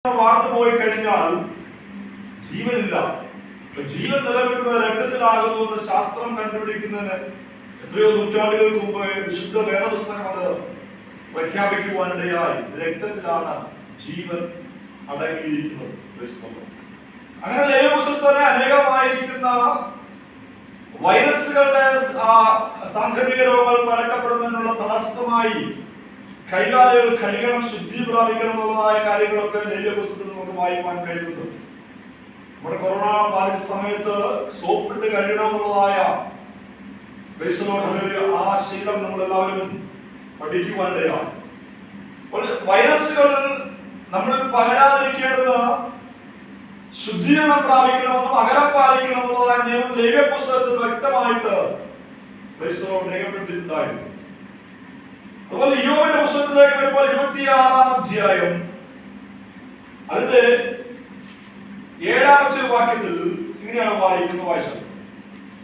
വാർന്നു പോയി കഴിഞ്ഞാൽ ജീവനില്ല. ജീവൻ നിലനിൽക്കുന്നത് രക്തത്തിലാകുന്നു എന്ന് ശാസ്ത്രം കണ്ടുപിടിക്കുന്നതിന് എത്രയോ നൂറ്റാണ്ടുകൾക്ക് മുമ്പ് വിശുദ്ധ വേദപുസ്തകം അത് പ്രഖ്യാപിക്കുവാനിടയായി. രക്തത്തിലാണ് ജീവൻ അടങ്ങിയിരിക്കുന്നത്. അങ്ങനെ ലേവ്യപുസ്തകത്തിൽ അനേകമായിരിക്കുന്ന വൈറസുകളുടെ സാംക്രമിക രോഗങ്ങൾ പരക്കപ്പെടുന്നതിനുള്ള തടസ്സമായി കൈകാലുകൾ കഴുകണം, ശുദ്ധി പ്രാപിക്കണം എന്നുള്ളതായ കാര്യങ്ങളൊക്കെ ലേവ്യപുസ്തകത്തിൽ നമുക്ക് വായിക്കാൻ കഴിയുന്നുണ്ട്. നമ്മുടെ കൊറോണ ബാധിച്ച സമയത്ത് സോപ്പിട്ട് കഴുകണം എന്നുള്ളതായ ആ ശീലം നമ്മളെല്ലാവരും പഠിക്കുവാനിടയാണ്. വൈറസുകൾ നമ്മൾ പകരാതിരിക്കേണ്ടത് ശുദ്ധീകരണം പ്രാപിക്കണമെന്നും അകലം പാലിക്കണമെന്നുള്ളതായ നിയമം ലേവ്യപുസ്തകത്തിൽ വ്യക്തമായിട്ട് രേഖപ്പെടുത്തിയിട്ടുണ്ടായിരുന്നു. അതുപോലെ യോബിന്റെ പുസ്തകത്തിലേക്ക് വരുമ്പോൾ 26-ാം അധ്യായം അതിന്റെ 7-ാമത്തെ വാക്യത്തിൽ ഇങ്ങനെയാണ് വായിച്ചത്.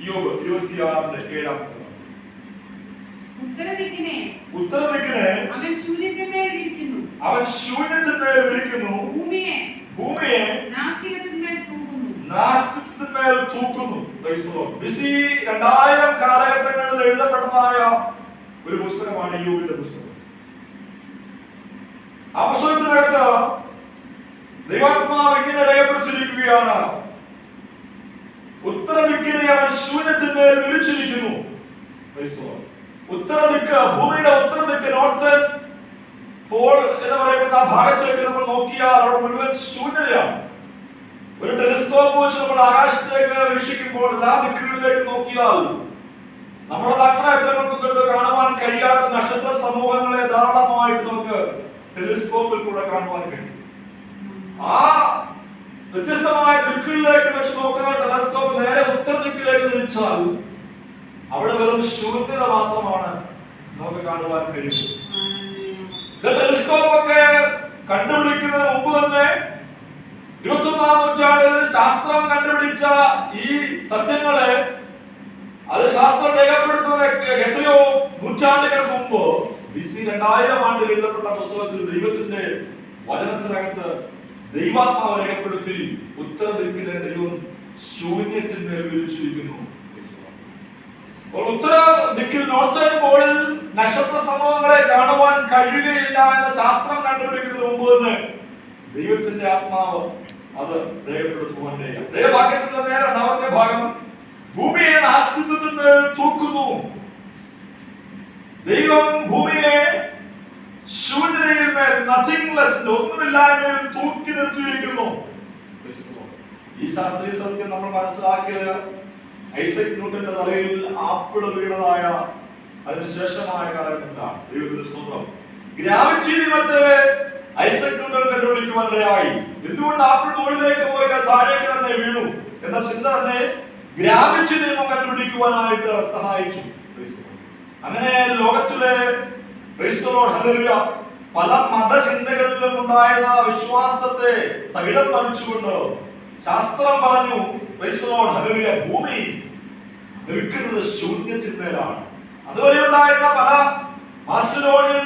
യോബ് 26-ന്റെ 7-ാമത്തെ ഉത്തരദിക്കിനെ അവൻ ശൂന്യത്തിന്മേൽ വിരിക്കുന്നു, ഭൂമിയെ നാസ്തികത്തിന്മേൽ തൂക്കുന്നു. 2000 കാലഘട്ടങ്ങളിൽ എഴുതപ്പെട്ടതായ ഒരു പുസ്തകമാണ് യോബിന്റെ പുസ്തകം. ആ പുസ്തകത്തിനകത്ത് ദൈവാത്മാവ് ഇങ്ങനെ രേഖപ്പെടുത്തിയിരിക്കുകയാണ്: ഉത്തരദിക്കിനെ അവൻ ശൂന്യത്തിന്മേൽ വിരിച്ചിരിക്കുന്നു. ഉത്തരദിക്ക്, ഭൂമിയുടെ ഉത്തരദിക്ക്, നോർത്തേൺ പോൾ എന്ന് പറയുന്ന ആ ഭാഗത്തേക്ക് നമ്മൾ നോക്കിയാൽ അവിടെ മുഴുവൻ ശൂന്യതയാണ്. ഒരു ടെലിസ്കോപ്പ് വെച്ച് നമ്മൾ ആകാശത്തേക്ക് വീക്ഷിക്കുമ്പോൾ എല്ലാ ദിക്കുകളിലേക്ക് നോക്കിയാൽ നമ്മുടെ നഗ്നനേത്രങ്ങൾക്ക് കൊണ്ട് കാണുവാൻ കഴിയാത്ത നക്ഷത്ര സമൂഹങ്ങളെ ധാരാളമായിട്ട് നമുക്ക് ടെലിസ്കോപ്പിൽ കൂടെ കാണുവാൻ കഴിയും. ആ വ്യത്യസ്തമായ ദിക്കുകളിലേക്ക് വെച്ച് നോക്കുന്ന ടെലിസ്കോപ്പ് നേരെ ഉത്തരദിക്കിലേക്ക് തിരിച്ചാൽ അവിടെ വെറും ശൂന്യത മാത്രമാണ് നമുക്ക് കാണുവാൻ കഴിയുന്നത്. ടെലിസ്കോപ്പ് ഒക്കെ കണ്ടുപിടിക്കുന്നതിന് മുമ്പ് തന്നെ 21-ാം നൂറ്റാണ്ടിൽ ശാസ്ത്രം കണ്ടുപിടിച്ച ഈ സത്യങ്ങളെ അത് ശാസ്ത്രം രേഖപ്പെടുത്തുന്ന എത്രയോ നൂറ്റാണ്ടുകൾക്ക് മുമ്പ് BC 2000 ആണ്ടിൽ എഴുതപ്പെട്ട പുസ്തകത്തിൽ ദൈവത്തിന്റെ വചനത്തിനകത്ത് ദൈവാത്മാവ് രേഖപ്പെടുത്തി ഉത്തരദിക്കിനെ ദൈവം ശൂന്യത്തിന്മേൽ വിരിച്ചിരിക്കുന്നു. ഉത്തര ദിക്കിൽ, നോർത്തേൺ പോളിൽ നക്ഷത്ര സമൂഹങ്ങളെ കാണുവാൻ കഴിയുകയില്ല എന്ന് ശാസ്ത്രം കണ്ടുപിടിക്കുന്നതിന് മുമ്പ് തന്നെ ദൈവത്തിന്റെ ആത്മാവ് അത് രേഖപ്പെടുത്തുവാൻ. വാക്യത്തിന്റെ 2-ാമത്തെ ഭാഗം, ഭൂമിയെ നാസ്തിത്വത്തിന്മേൽ തൂക്കുന്നു. ദൈവം ഭൂമിയെ ശൂന്യതയിൽ മേൽ, നത്തിങ്ലെസ്, ഒന്നുമില്ലായ്മയിൽ തൂക്കി നിർത്തിയിരിക്കുന്നു. ഈ ശാസ്ത്രീയ സത്യം നമ്മൾ മനസ്സിലാക്കിയത് ഐസക് ന്യൂട്ടന്റെ തലയിൽ ആപ്പിള് വീണതായ അതിനുശേഷമായ കാലഘട്ടത്തിലാണ്. ദൈവത്തിന്റെ സ്തോത്രം. ഗ്രാവിറ്റി നിയമത്തെ ഐസക് ന്യൂട്ടൻ കണ്ടുപിടിക്കുവാനിടയായി. എന്തുകൊണ്ട് ആപ്പിൾ മുകളിലേക്ക് പോയി താഴേക്ക് തന്നെ വീണു എന്ന ചിന്ത തന്നെ ഗ്രാവിറ്റി നിയമം കണ്ടുപിടിക്കുവാനായിട്ട് സഹായിച്ചു. അങ്ങനെ ലോകത്തിലെ പല മതചിന്തകളിലും ഉണ്ടായിരുന്ന വിശ്വാസത്തെ തകിടം മറിച്ചുകൊണ്ട് ശാസ്ത്രം പറഞ്ഞു, ഭൂമി നിൽക്കുന്നത് ശൂന്യത്തിന്മേലാണ്. അതുവരെ ഉണ്ടായിരുന്ന പല മാസിഡോണിയൻ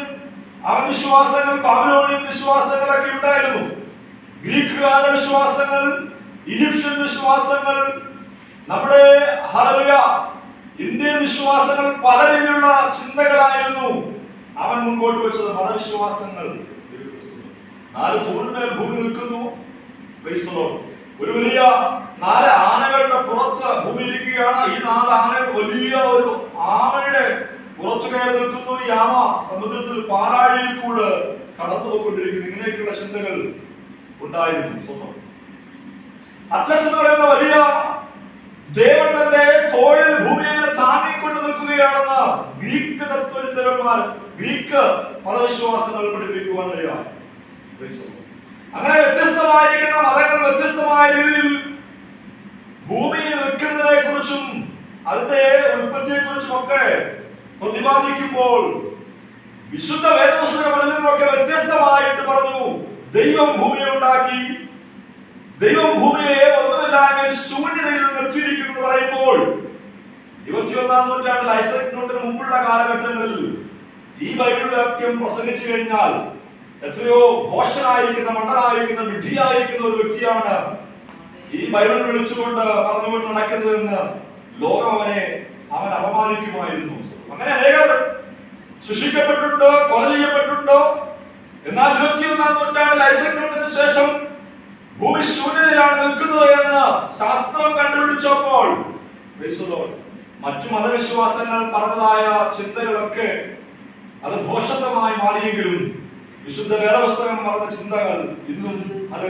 വിശ്വാസങ്ങൾ, ബാബിലോണിയൻ വിശ്വാസങ്ങളൊക്കെ ഉണ്ടായിരുന്നു. ഗ്രീക്കുകാരുടെ വിശ്വാസങ്ങൾ, ഈജിപ്ഷ്യൻ വിശ്വാസങ്ങൾ, നമ്മുടെ ഇന്ത്യൻ വിശ്വാസങ്ങൾ, പല രീതിയിലുള്ള ചിന്തകളായിരുന്നു അവൻ മുൻപോട്ട് വെച്ചത്. മതവിശ്വാസങ്ങൾ. 4 തൂണിന്മേൽ ഭൂമി നിൽക്കുന്നു. ഒരു വലിയ 4 ആനകളുടെ പുറത്ത് ഭൂമി ഇരിക്കുകയാണ്. ഈ 4 ആനകൾ വലിയ ഒരു ആമയുടെ പുറത്തു കയറി നിൽക്കുന്നു. ഈ ആമ സമുദ്രത്തിൽ പാലാഴിയിൽ കൂടെ കടന്നു പോയിക്കൊണ്ടിരിക്കുന്നു. ഇങ്ങനെയൊക്കെയുള്ള ചിന്തകൾ ഉണ്ടായിരുന്നു. അറ്റ്ലസ് എന്ന് പറയുന്ന വലിയ ദേവൻ തന്റെ തോളിൽ ഭൂമി അങ്ങനെ താങ്ങിക്കൊണ്ട് നിൽക്കുകയാണെന്ന് ഗ്രീക്ക് തത്വചിന്തകന്മാർ, ഗ്രീക്ക് മതവിശ്വാസങ്ങൾ പഠിപ്പിക്കുവാനിടയായി. അങ്ങനെ വ്യത്യസ്തമായിരിക്കുന്ന മതങ്ങൾ വ്യത്യസ്തമായ രീതിയിൽ ഭൂമിയിൽ നിൽക്കുന്നതിനെ കുറിച്ചും അതിന്റെ ഉൽപ്പത്തിയെ കുറിച്ചും ഒക്കെ പ്രതിപാദിക്കുമ്പോൾ വിശുദ്ധ വേദപുസ്തകം ഒക്കെ വ്യത്യസ്തമായിട്ട് പറഞ്ഞു. ദൈവം ഭൂമിയെ ഉണ്ടാക്കി, ദൈവം ഭൂമിയെ ഒന്നുമില്ലായ്മയിൽ ശൂന്യതയിൽ നിർത്തിയിരിക്കുന്നു എന്ന് പറയുമ്പോൾ 21-ാം നൂറ്റാണ്ടിൽ ഐസക് ന്യൂട്ടന് മുമ്പുള്ള കാലഘട്ടങ്ങളിൽ ഈ ബൈബിൾ വാക്യം പ്രസംഗിച്ചു കഴിഞ്ഞാൽ എത്രയോ ഭോഷനായിരിക്കുന്ന, മണ്ടനായിരിക്കുന്ന, വിഡ്ഢിയായിരിക്കുന്ന ഒരു വ്യക്തിയാണ് ഈ ബൈബിൾ വിളിച്ചുകൊണ്ട് പറഞ്ഞുകൊണ്ട് നടക്കുന്നതെന്ന് ലോകം അവൻ അപമാനിക്കുമായിരുന്നു. അങ്ങനെ അനേകർ ശിക്ഷിക്കപ്പെട്ടിട്ടുണ്ട്, കൊല ചെയ്യപ്പെട്ടിട്ടുണ്ട്. എന്നാൽ 21-ാം നൂറ്റാണ്ടിൽ ഐസക് ന്യൂട്ടന് ശേഷം ഭൂമി ശൂന്യതയിലാണ് നിൽക്കുന്നത് എന്ന് ശാസ്ത്രം കണ്ടുപിടിച്ചപ്പോൾ മറ്റു മതവിശ്വാസങ്ങൾ പറഞ്ഞതായ ചിന്തകളൊക്കെ അത് ഭോഷത്വമായി മാറിയെങ്കിലും വിശുദ്ധ വേദപുസ്തകം പറഞ്ഞ ചിന്തകൾ ഇന്നും അത്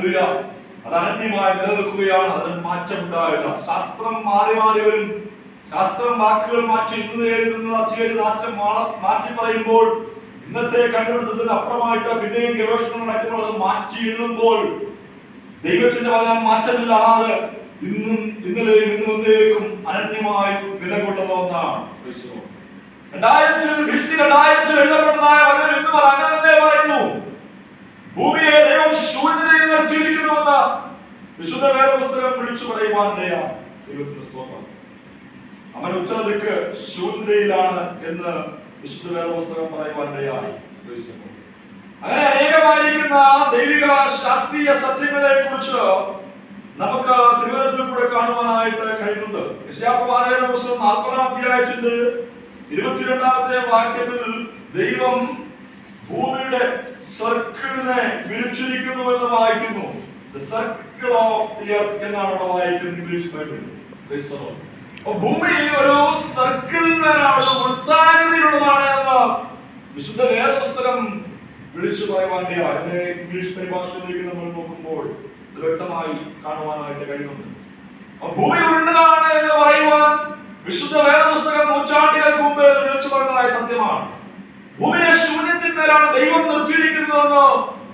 അനന്യമായി നിലനിൽക്കുകയാണ്. അതിന് മാറ്റമുണ്ടായില്ല. ശാസ്ത്രം മാറി വരും. ശാസ്ത്രം വാക്കുകൾ മാറ്റി മാറ്റി പറയുമ്പോൾ ഇന്നത്തെ കണ്ടുപിടുത്തത്തിന് അപ്പുറമായിട്ട് പിന്നെയും ഗവേഷണം നടക്കുമ്പോൾ അത് മാറ്റി എഴുതുമ്പോൾ ദൈവത്തിന്റെ വചനം മാറ്റമില്ലാതെ ഇന്നും ഇന്നലെയും ഇന്നും എന്നേക്കും അനന്യമായി നിലകൊള്ളുന്ന ഒന്നാണ്. 2000 എഴുതപ്പെട്ടതായ വചനം ഇന്നും അങ്ങനെ തന്നെ പറയുന്നു. ഭൂമിയെ ദൈവം ശൂന്യതയിൽ നിർത്തിയിരിക്കുന്നുവെന്ന് വിശുദ്ധ വേദപുസ്തകം വിളിച്ചു പറയുവാനിടയാണ്. ദൈവത്തിന്റെ സ്തോത്രം. അവൻ ഉത്തരദിക്ക് ശൂന്യതയിലാണ് എന്ന് വിശുദ്ധ വേദപുസ്തകം പറയുവാനിടയായി. അങ്ങനെ അനേകമായിരിക്കുന്ന ദൈവിക ശാസ്ത്രീയ സത്യങ്ങളെ കുറിച്ച് നമുക്ക് തിരുവനന്തപുരത്തിൽ കൂടെ കാണുവാനായിട്ട് കഴിയുന്നുണ്ട്. യെശയ്യാപ്രവാചകന്റെ പുസ്തകം 40-ാം അധ്യായത്തിന്റെ 22-ാമത്തെ വാക്യത്തിൽ ദൈവം ഭൂമിയുടെ സർക്കിളിനെ വിരിച്ചിരിക്കുന്നു എന്ന് വായിക്കുന്നു. The circle of the earth എന്നാണ് അവിടെ വായിക്കുന്നത് ഇംഗ്ലീഷ് ബൈബിളിൽ. ഭൂമി ഒരു സർക്കിളിനാണ്, വൃത്താകൃതിയിലുള്ളതാണ് എന്ന് വിശുദ്ധ വേദപുസ്തകം വിളിച്ചു പറയുവാനിടയായി. അതിന്റെ ഇംഗ്ലീഷ് പരിഭാഷയിലേക്ക് നമ്മൾ നോക്കുമ്പോൾ ഇത് വ്യക്തമായി കാണുവാനായിട്ട് കഴിയുന്നുണ്ട്. ഭൂമി ഉരുണ്ടതാണ് എന്ന് പറയുവാൻ വിശുദ്ധ വേദപുസ്തകം നൂറ്റാണ്ടുകൾക്ക് മുമ്പ് വിളിച്ചു പറഞ്ഞതായ സത്യമാണ്. ഭൂമിയെ ശൂന്യത്തിന്മേലാണ് ദൈവം നിർത്തിയിരിക്കുന്നതെന്ന്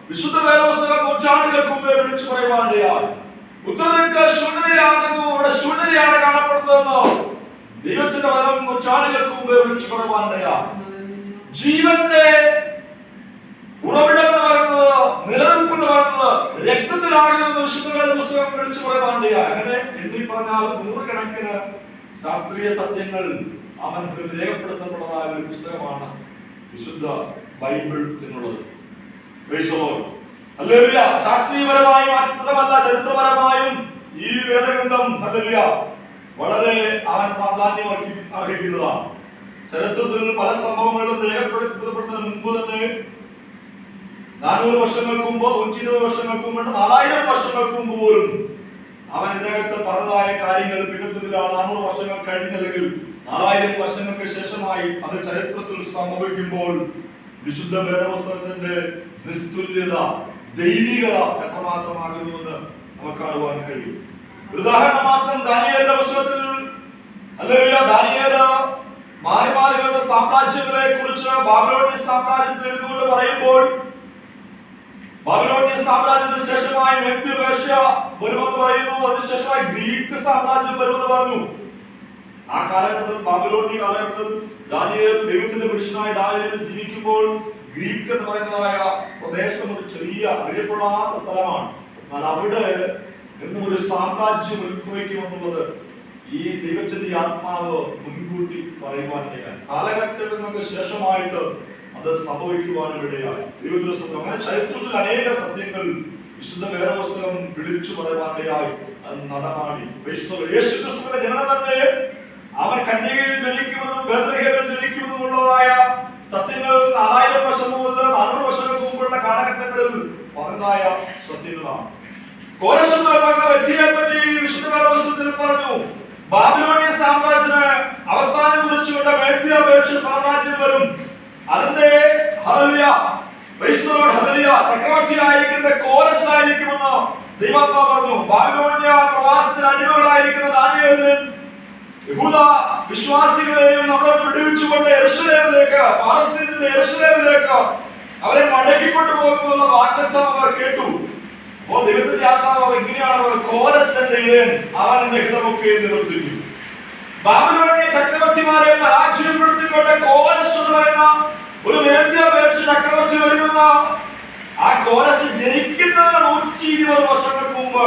വിശുദ്ധ വേദപുസ്തകം നൂറ്റാണ്ടുകൾക്ക് മുമ്പ് വിളിച്ചു പറയുവാനിടയായി. ഉത്തരദിക്ക് ശൂന്യതയാകുന്നു, അവിടെ ശൂന്യതയാണ് കാണപ്പെടുന്നതെന്ന് ദൈവത്തിന്റെ വചനം നൂറ്റാണ്ടുകൾക്ക് മുമ്പ് വിളിച്ചു പറയുവാനിടയായി. ജീവന്റെ ഉറവിടം എന്ന് പറയുന്നത്, നിലനിൽപ്പ് എന്ന് പറയുന്നത് രക്തത്തിലാകുമെന്ന് വിശുദ്ധ വേദപുസ്തകം വിളിച്ചു പറയുവാനിടയായി. അങ്ങനെ എണ്ണി പറഞ്ഞാൽ 100 കണക്കിന് ശാസ്ത്രീയ സത്യങ്ങൾ അവൻ രേഖപ്പെടുത്തപ്പെട്ടതായ ഒരു പുസ്തകമാണ് വിശുദ്ധ ബൈബിൾ എന്നുള്ളത്. ശാസ്ത്രീയപരമായി മാത്രമല്ല ചരിത്രപരമായും ഈ വേദഗ്രന്ഥം വളരെ അവൻ പ്രാധാന്യം അർഹിക്കുന്നതാണ്. ചരിത്രത്തിൽ പല സംഭവങ്ങളും രേഖപ്പെടുത്തപ്പെടുന്നതിന് മുമ്പ് തന്നെ 400 വർഷങ്ങൾക്ക് മുമ്പ്, 120 വർഷങ്ങൾക്ക് മുമ്പ്, 4000 വർഷങ്ങൾക്ക് മുമ്പ് പോലും അവൻ ഇതിനകത്ത് പറഞ്ഞതായ കാര്യങ്ങൾ പിന്നത്തില്ല. 400 വർഷങ്ങൾ കഴിഞ്ഞല്ലെങ്കിൽ 4000 വർഷങ്ങൾക്ക് ശേഷമായി അത് ചരിത്രത്തിൽ സംഭവിക്കുമ്പോൾ വിശുദ്ധ വേദപുസ്തകത്തിന്റെ നിസ്തുല്യത, ദൈവികത എത്രമാത്രമാകുന്നുവെന്ന് നമുക്ക് കാണുവാൻ കഴിയും. ഉദാഹരണം മാത്രം ദാനിയേലിന്റെ പുസ്തകത്തിൽ ദാനിയേല് മാറി വരുന്ന സാമ്രാജ്യങ്ങളെ കുറിച്ച് ബാബിലോണിയൻ സാമ്രാജ്യത്തിൽ ഇരുന്നുകൊണ്ട് പറയുമ്പോൾ ബാബിലോണിയൻ സാമ്രാജ്യത്തിന് ശേഷമായി മെദ്യ പേർഷ്യ വരുമെന്ന് പറയുന്നു. അതിനുശേഷമായി ഗ്രീക്ക് സാമ്രാജ്യം വരുമെന്ന് പറഞ്ഞു. ആ കാലഘട്ടത്തിൽ, ബാബിലോണിയ കാലഘട്ടത്തിൽ ദാനിയേൽ ദൈവത്തിന്റെ പുരുഷനായ ദാനിയേൽ ജീവിക്കുമ്പോൾ ഗ്രീക്ക് എന്ന് പറയുന്നതായ പ്രദേശം ഒരു ചെറിയ അറിയപ്പെടാത്ത സ്ഥലമാണ്. എന്നാൽ അവിടെ നിന്നും ഒരു സാമ്രാജ്യം ഉത്ഭവിക്കുമെന്നുള്ളത് ഈ ദൈവത്തിന്റെ ആത്മാവ് മുൻകൂട്ടി പറയുവാനിടയായി. കാലഘട്ടങ്ങൾക്ക് ശേഷമായിട്ട് അത് സംഭവിക്കുവാനും ഇടയായി. ദൈവത്തിന്റെ സ്വന്തം അങ്ങനെ ചരിത്രത്തിൽ അനേക സത്യങ്ങൾ വിശുദ്ധ വേദപുസ്തകം വിളിച്ചു പറയുവാനിടയായി. അത് നടമാടി. യേശുക്രിസ്തുവിന്റെ ജനനം തന്നെ അവൻ കന്യകയിൽ ജനിക്കുമെന്നും ബേത്ലഹേമിൽ ജനിക്കുമെന്നുമുള്ളതായ സത്യങ്ങൾ 4000 വർഷം മുതൽ 400 വർഷങ്ങൾക്ക് മുമ്പുള്ള കാലഘട്ടങ്ങളിൽ പറഞ്ഞതായ സത്യങ്ങളാണ്. കോരശ് എന്ന് പറയുന്ന വ്യക്തിയെ പറ്റി വിശുദ്ധ വേദപുസ്തകത്തിൽ പറഞ്ഞു. ബാബിലോണിയൻ സാമ്രാജ്യത്തിന് അവസാനം കുറിച്ചുകൊണ്ട് മേദ്യ പേർഷ്യ സാമ്രാജ്യം വരും. അതിന്റെ ചക്രവർത്തിയായിരിക്കുന്ന കോരശ് ആയിരിക്കുമെന്ന് ദൈവാത്മാവ് പറഞ്ഞു. ബാബിലോണിയ പ്രവാസത്തിന് അടിമകളായിരിക്കുന്ന ദാനിയേലിനും യഹൂദ വിശ്വാസികളെയും നമ്മളെ വിടുവിച്ചുകൊണ്ട് യെരൂശലേമിലേക്ക്, പാലസ്തീനിലെ യെരൂശലേമിലേക്ക് അവരെ മടക്കിക്കൊണ്ടു പോകുമെന്നുള്ള വാഗ്ദത്തം അവർ കേട്ടു. അപ്പോൾ ദൈവത്തിന്റെ ആത്മാവ് എങ്ങനെയാണ് കോരശന്റെ ഇടയൻ, അവൻ എന്റെ ഹിതമൊക്കെ നിവർത്തിക്കും. ബാബിലോണിയ ചക്രവർത്തിമാരെ പരാജയപ്പെടുത്തിക്കൊണ്ട് കോരശ് എന്ന് പറയുന്ന ഒരു മേദ്യ പേർഷ്യ ചക്രവർത്തി വരുമെന്ന ആ കോരശ് ജനിക്കുന്നതിന് 120 വർഷങ്ങൾക്ക് മുമ്പ്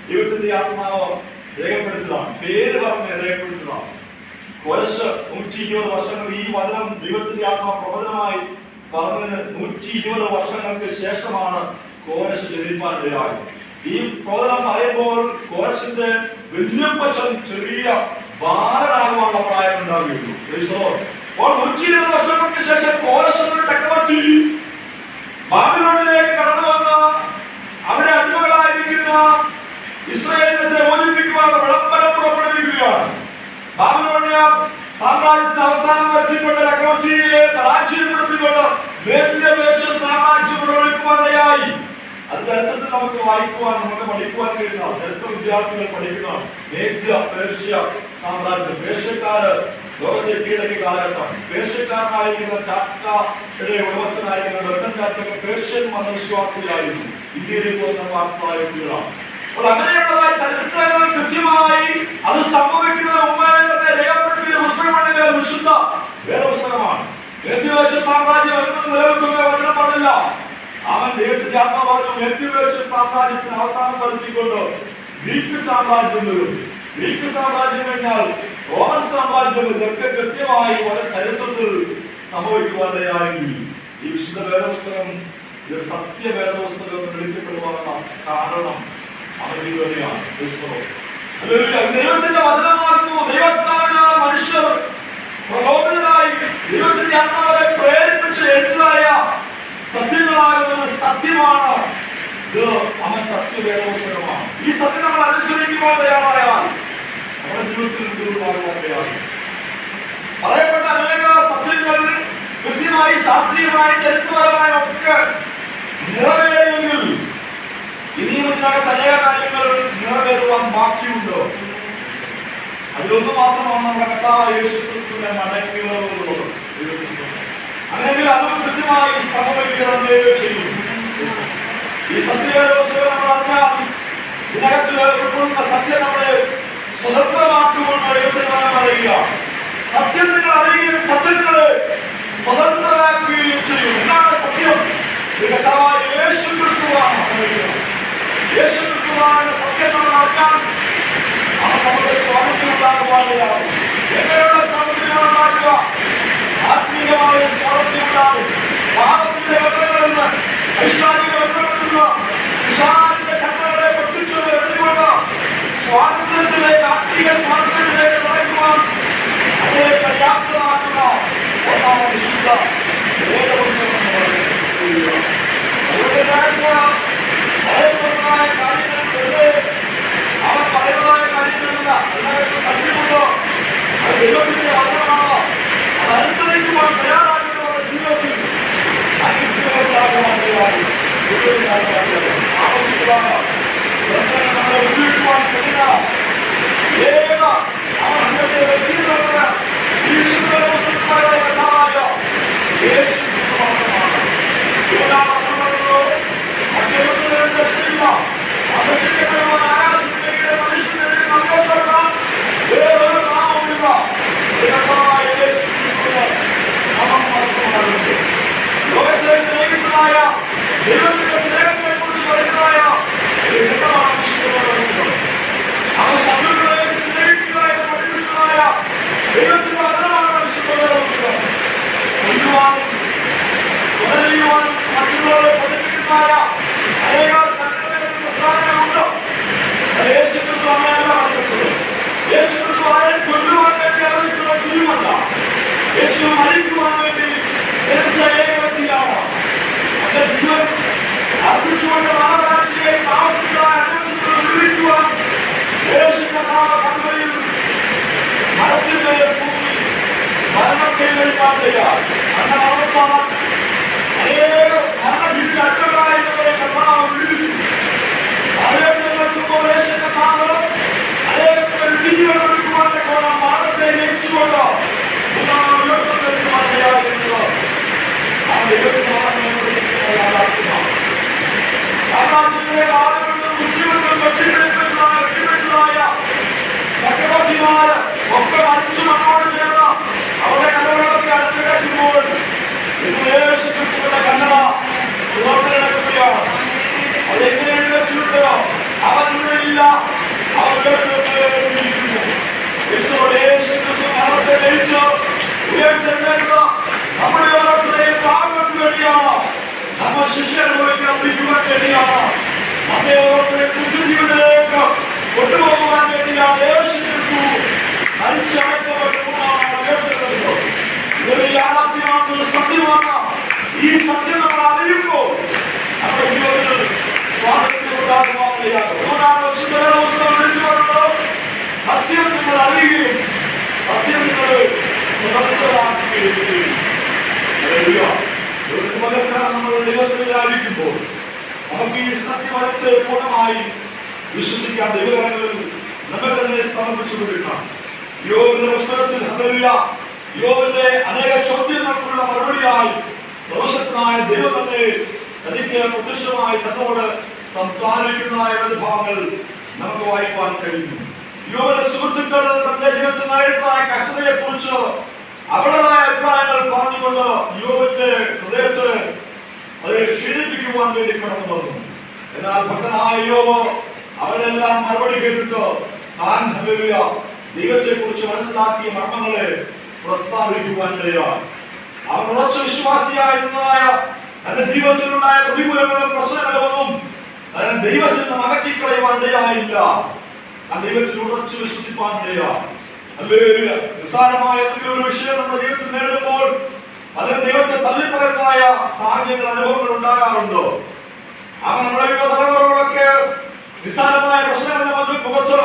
ദൈവത്തിന്റെ ആത്മാവ് രേഖപ്പെടുത്തുന്നതാണ്. പേര് പറഞ്ഞ് രേഖപ്പെടുത്തുന്നതാണ്. കോരശ് 120 വർഷങ്ങൾ ഈ വചനം ദൈവത്തിന്റെ ആത്മാവ് പ്രവചനമായി പറഞ്ഞതിന് 120 വർഷങ്ങൾക്ക് ശേഷമാണ് കോരശ് ജനിപ്പാനിടയായത്. ഈ പ്രവചനം പറയുമ്പോൾ കോരശിന്റെ വല്യപ്പച്ചൻ ചെറിയ ബാലനാകുവാനുള്ള പ്രായം ഉണ്ടാവുകയുള്ളൂ. അപ്പോൾ 120 വർഷങ്ങൾക്ക് ശേഷം കോരശ് എന്ന ചക്രവർത്തി ബാബിലോണിലേക്ക് കടന്നു വന്ന അവരെ അടിമകളായിരിക്കുന്ന ഇസ്രായേലിനെ മോചിപ്പിക്കുവാനുള്ള വിളംബരം പുറപ്പെടുവിക്കുകയാണ്. ബാബിലോണിയ സാമ്രാജ്യത്തിന് അവസാനം വരുത്തിക്കൊണ്ട് ചക്രവർത്തിയെ പരാജയപ്പെടുത്തിക്കൊണ്ട് മേദ്യപേർഷ്യ സാമ്രാജ്യം പുറപ്പെടുവിക്കുവാനായി. അത് ചരിത്രത്തിൽ നമുക്ക് വായിക്കുവാൻ, നമുക്ക് പഠിക്കുവാൻ കഴിയുന്ന ചരിത്ര വിദ്യാർത്ഥികൾ പഠിക്കുന്ന മേദ്യ പേർഷ്യ സാമ്രാജ്യം, പേർഷ്യക്കാര് ലോകത്തെ കീഴടക്കിയ കാലഘട്ടം. പേർഷ്യക്കാരനായിരിക്കുന്ന ടാറ്റയുടെ ഉടമസ്ഥനായിരിക്കുന്ന രത്തൻ ടാറ്റ പേർഷ്യൻ മതവിശ്വാസിയായിരുന്നു. ഇന്ത്യയിലേക്ക് വന്ന വാർത്തകളായ വ്യക്തികളാണ്. അപ്പോൾ അങ്ങനെയുള്ളതായ ചരിത്രങ്ങൾ കൃത്യമായി അത് സംഭവിക്കുന്നത് മുമ്പേ തന്നെ രേഖപ്പെടുത്തിയ പുസ്തകമാണെങ്കിൽ അത് വിശുദ്ധ വേദപുസ്തകമാണ്. മേദ്യപേർഷ്യ സാമ്രാജ്യം എന്നും നിലനിൽക്കുന്ന വചനം പറഞ്ഞില്ല. അവൻ ദൈവത്തിന്റെ ആത്മാ പറഞ്ഞു മേദ്യപേർഷ്യ സാമ്രാജ്യത്തിന് അവസാനം വരുത്തിക്കൊണ്ട് ഗ്രീക്ക് സാമ്രാജ്യം വരും. ഗ്രീക്ക് സാമ്രാജ്യം കഴിഞ്ഞാൽ റോമൻ സാമ്രാജ്യം. ഇതൊക്കെ കൃത്യമായി വളരെ ചരിത്രത്തിൽ സംഭവിക്കുവാനായി ഈ വിശുദ്ധ വേദപുസ്തകം ഇത് സത്യവേദപുസ്തകം എന്ന് വിളിക്കപ്പെടുവാനുള്ള കാരണം അവന് തന്നെയാണ്. ദൈവത്തിന്റെ വചനമാകുന്നു. ദൈവത്താൽ മനുഷ്യർ പ്രലോഭിതരായി ദൈവത്തിന്റെ ആത്മാവിനെ പ്രേരിപ്പിച്ച് എഴുതായ സത്യങ്ങളാകുന്നത് സത്യമാണ്. ഇത് അവൻ സത്യവേദപുസ്തകമാണ്. ഈ സത്യം നമ്മൾ അനുസരിക്കുവാൻ തയ്യാറായാൽ നമ്മുടെ ജീവിതത്തിൽ പറയപ്പെട്ട അനേക സത്യങ്ങൾ കൃത്യമായി ശാസ്ത്രീയമായി ചരിത്രപരമായി ഒക്കെ നിറവേറിയെങ്കിൽ ഇനിയും ഇതിനകത്ത് അനേക കാര്യങ്ങൾ നിറവേറുവാൻ ബാക്കിയുണ്ടോ? അതിലൊന്നു മാത്രമാണ് നമ്മുടെ കർത്താവായ യേശുക്രിസ്തുവിന്റെ മടങ്ങിവരവുള്ളത്. അല്ലെങ്കിൽ അതും കൃത്യമായി സംഭവിക്കുകയും ചെയ്യും. ഈ സത്യവേദപുസ്തകം നമ്മൾ അറിഞ്ഞാൽ ഇതിനകത്ത് ഉൾക്കൊള്ളുന്ന സത്യം നമ്മളെ സ്വതന്ത്രമാക്കുമെന്ന് ദൈവത്തിന് പറയുക. സത്യം നിങ്ങൾ അറിയുകയും സത്യം നിങ്ങളെ സ്വതന്ത്രരാക്കുകയും ചെയ്യും. എന്താണ് സത്യം? കർത്താവായ യേശുക്രിസ്തുവാണ്. യേശുക്രിസ്തുവാണ് സത്യം നമ്മൾ അറിഞ്ഞാൽ അവൻ നമ്മുടെ സ്വാതന്ത്ര്യം ഉണ്ടാകുവാനാണ്. എങ്ങനെയുള്ള സ്വാതന്ത്ര്യം ഉണ്ടാക്കുക? ആത്മീയമായ സ്വാതന്ത്ര്യം ഉണ്ടാകും. പാപത്തിന്റെ ബന്ധങ്ങളിൽ നിന്ന് ഐശ്വര്യ ബന്ധപ്പെടുന്ന വിശാലിന്റെ കണ്ണുകളെ പൊട്ടിച്ചു എറിഞ്ഞുകൊണ്ട് സ്വാതന്ത്ര്യത്തിലേക്ക്, ആത്മീയ സ്വാതന്ത്ര്യത്തിലേക്ക് നടക്കുവാൻ അതേ പര്യാപ്തമാക്കുന്ന ഒന്നാണ് വിശുദ്ധ വേദപുസ്തകം എന്ന് പറയുന്നത്. പറയുന്നതായ കാര്യങ്ങൾ അവർ പറയുന്നതായ കാര്യങ്ങളില്ല. അതിനകത്ത് സത്യമുണ്ടോ? അത് ദൈവത്തിന്റെ വചനമാണോ? അതനുസരിക്കുവാൻ തയ്യാറാക്കുന്നവരുടെ ജീവിതത്തിൽ നമ്മളെ ഉപയോഗിക്കുവാൻ കഴിയുന്ന ഏക അവന്റെ വ്യക്തികളുടെ ഈശ്വരമായ കഥാവായ യേശു മാത്രമാണ്. ആകർഷിക്കപ്പെടുവാൻ ആകാശത്തിലേക്ക് മനുഷ്യനെ നമ്പപ്പെടുത്താൻ വേറൊരു നാമമില്ല. ലോകത്തെ സ്നേഹിച്ചതായ ദൈവത്തിന്റെ സ്നേഹത്തെ കുറിച്ച് പറയുന്നതായ അവ ശത്രുക്കളെ സ്നേഹിക്കുക എന്ന് പഠിപ്പിച്ചതായ ദൈവത്തിന്റെ വചനമാണ് വിശുദ്ധവേദപുസ്തകം. കൊല്ലുവാനും തുടരുവാനും മറ്റുള്ളവരെ പഠിപ്പിക്കുന്നതായ അനേക സംഘടനകളുടെ പ്രസ്ഥാനങ്ങളുണ്ട്. യേശുക്രിസ്തു അങ്ങനെയല്ല പഠിപ്പിച്ചത്. യേശുക്രിസ്തു ആരെ കൊല്ലുവാൻ വേണ്ടി അറിയിച്ചുള്ള തിരുമല്ല. യേശു മരിക്കുവാൻ വേണ്ടി ഏകവ്യക്തിയാണ്. അവന്റെ ജീവൻ അർപ്പിച്ചുകൊണ്ട് മാനവരാശിയെ പാവപ്പെട്ടതായ അനുഭവിക്കുവാൻ യേശു കർത്താവ് കൽവരിയിൽ മരത്തിന്റെ ഭൂമി മരണത്തെ വഴിപാടില്ല. അങ്ങനെ അവർക്കാണ് അനേക മരണഭീതി അറ്റങ്ങളായിരുന്നവരെ കർത്താവ് വിളിച്ചു. അവരെ നോക്കുമ്പോൾ യേശു കർത്താവ് അനേകത്തിൽ ജീവൻ കൊടുക്കുവാന്റെ കോണം മരണത്തെ ജയിച്ചുകൊണ്ട് ചക്രവർത്തിമാര് ഒക്കെ മരിച്ചു മണ്ണോട് ചേർന്ന അവരുടെ കഥകളൊക്കെ അടുത്ത് കഴിക്കുമ്പോൾ യേശുക്രിസ്തുവിന്റെ കണ്ണട തുറന്നിടക്കുകയാണ്. അതെങ്ങനെ എഴുതിവെച്ചിട്ടുണ്ടോ? അവൻ ഇവിടെയില്ല, അവൻ യേശുക്രിസ്തു മരണത്തെ ജയിച്ച് ഉയർത്തെഴുന്നേൽക്കുക നമ്മുടെ ഓരോരുത്തരെയും പാപങ്ങൾ ശിക്ഷ അനുഭവിക്കാൻ വിളിക്കുവാൻ വേണ്ടിയാണ്. അദ്ദേഹത്തെ പുതുജീവനിലേക്ക് കൊണ്ടുപോകുവാൻ വേണ്ടിയാണ് യേശു ക്രിസ്തു ഇതൊരു യാഥാർത്ഥ്യമാണ്, ഒരു സത്യമാണ്. ഈ സത്യം നമ്മൾ അറിയുമ്പോൾ നമ്മുടെ ജീവിതത്തിൽ സ്വാതന്ത്ര്യം ഉണ്ടാകുവാനിടയാകും. അതുകൊണ്ടാണ് വിളിച്ചു പറഞ്ഞത്, സത്യം നിങ്ങൾ അറിയുകയും സത്യം നിങ്ങൾ സ്വതന്ത്രമാക്കുകയും ചെയ്യും. നമ്മൾ ദൈവസന്നിധിയിലായിരിക്കുമ്പോൾ നമുക്ക് ഈ സത്യം അടച്ച് പൂർണ്ണമായി വിശ്വസിക്കാൻ ദൈവകരങ്ങളിൽ നമ്മൾ തന്നെ സമർപ്പിച്ചു കൊടുക്കണം. യോബിന്റെ പുസ്തകത്തിൽ യോബിന്റെ അനേക ചോദ്യങ്ങൾക്കുള്ള മറുപടിയായി സർവശക്തനായ ദൈവം തന്നെ തനിക്ക് പ്രത്യക്ഷമായി തന്നോട് സംസാരിക്കുന്ന ഭാഗങ്ങൾ നമുക്ക് വായിക്കുവാൻ കഴിയും. യോബിന്റെ സുഹൃത്തുക്കൾ തന്റെ ജീവിതത്തിൽ നേരിട്ടായ കക്ഷതയെ കുറിച്ച് അവരുടേതായ അഭിപ്രായങ്ങൾ പറഞ്ഞുകൊണ്ട് യോബിന്റെ ഹൃദയത്തെ അത് ക്ഷീണിപ്പിക്കുവാൻ വേണ്ടി കടന്നു വന്നു. എന്നാൽ ഭക്തനായ യോബ് അവരെല്ലാം മറുപടി കേട്ടിട്ട് താൻ ദൈവത്തെ കുറിച്ച് മനസ്സിലാക്കിയ മർമ്മങ്ങളെ പ്രസ്താവിക്കുവാൻ ഇടയായി. അവൻ ഉറച്ച വിശ്വാസിയായിരുന്നതായ തന്റെ ജീവിതത്തിലുണ്ടായ പ്രതികൂലങ്ങളും പ്രശ്നങ്ങളൊന്നും അതിനെ ദൈവത്തിൽ നിന്ന് അകറ്റിക്കളയുവാൻ ഇടയായില്ല. ആ ദൈവത്തിൽ ഉറച്ചു വിശ്വസിപ്പാൻ ഇടയായി. നിസ്സാരമായ എന്തെങ്കിലും ഒരു വിഷയം നമ്മുടെ ജീവിതത്തിൽ നേടുമ്പോൾ അതിന് ദൈവത്തെ തള്ളിപ്പറയുന്നതായ സാഹചര്യങ്ങൾ, അനുഭവങ്ങൾ ഉണ്ടാകാറുണ്ടോ? അവൻ നമ്മുടെ യുവതലമുറകളൊക്കെ നിസ്സാരമായ പ്രശ്നങ്ങളുടെ മുഖത്ത്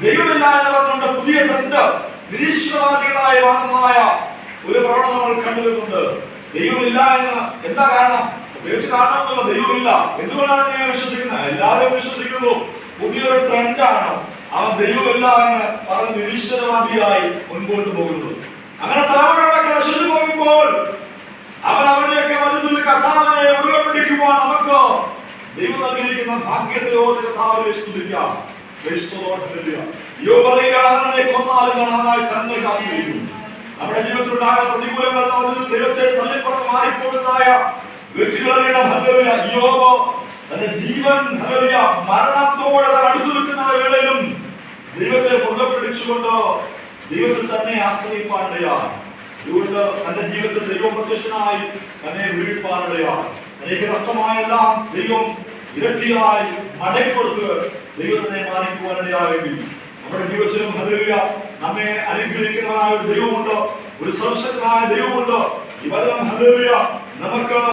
ദൈവമില്ല എന്ന് പറഞ്ഞുകൊണ്ട് പുതിയ ട്രെൻഡ് നിരീശ്വരവാദികളായി മാറുന്നതായ ഒരു പ്രവണത നമ്മൾ കണ്ടുവരുന്നുണ്ട്. ദൈവമില്ല എന്ന് എന്താ കാരണം? പ്രത്യേകിച്ച് കാരണമൊന്നുമില്ല. ദൈവമില്ല. എന്തുകൊണ്ടാണ് ഞാൻ വിശ്വസിക്കുന്നത്? എല്ലാവരും വിശ്വസിക്കുന്നു. പുതിയൊരു ട്രെൻഡാണ്. അവൻ ദൈവമില്ല എന്ന് പറഞ്ഞ് നിരീശ്വരവാദിയായി മുൻപോട്ട് പോകുന്നു. അങ്ങനെ തലമുറകളൊക്കെ നശിച്ചു പോകുമ്പോൾ അവൻ അവരുടെയൊക്കെ മധ്യത്തിൽ കർത്താവിനെ മുറുകെ പിടിക്കുവാൻ നമുക്ക് ദൈവം നൽകിയിരിക്കുന്ന ഭാഗ്യത്തെ ഓർത്ത് കർത്താവിനെ സ്തുതിക്കാം. കൊന്നാലും അവനായി തന്നെ കാത്തിരിക്കും. നമ്മുടെ ജീവിതത്തിലുണ്ടായ പ്രതികൂലങ്ങൾ ദൈവത്തെ തള്ളിപ്പുറത്ത് മാറിപ്പോകുന്നതായ വ്യക്തികളുടെ യോബ് തന്റെ ജീവൻ മരണത്തോടെ അടുത്തു നിൽക്കുന്ന വേളയിലും ദൈവത്തെ മുറുകെ പിടിച്ചുകൊണ്ട് ദൈവത്തിൽ തന്നെ ആശ്രയിപ്പാനിടയാണ്. അതുകൊണ്ട് തന്റെ ജീവിതത്തിൽ ദൈവം പ്രത്യക്ഷനായി തന്നെ വിടുവിപ്പാനിടയാണ്. എനിക്ക് നഷ്ടമായെല്ലാം ദൈവം ഇരട്ടിയായി മടക്കി കൊടുത്ത് ദൈവത്തിനെ മാനിക്കുവാനിടയായെങ്കിൽ നമ്മുടെ ജീവിതത്തിലും നമ്മെ അനുഗ്രഹിക്കുന്നവനായ ഒരു ദൈവമുണ്ട്, ഒരു സർവശക്തനായ ദൈവമുണ്ട്. ഈ വചനം നമുക്ക്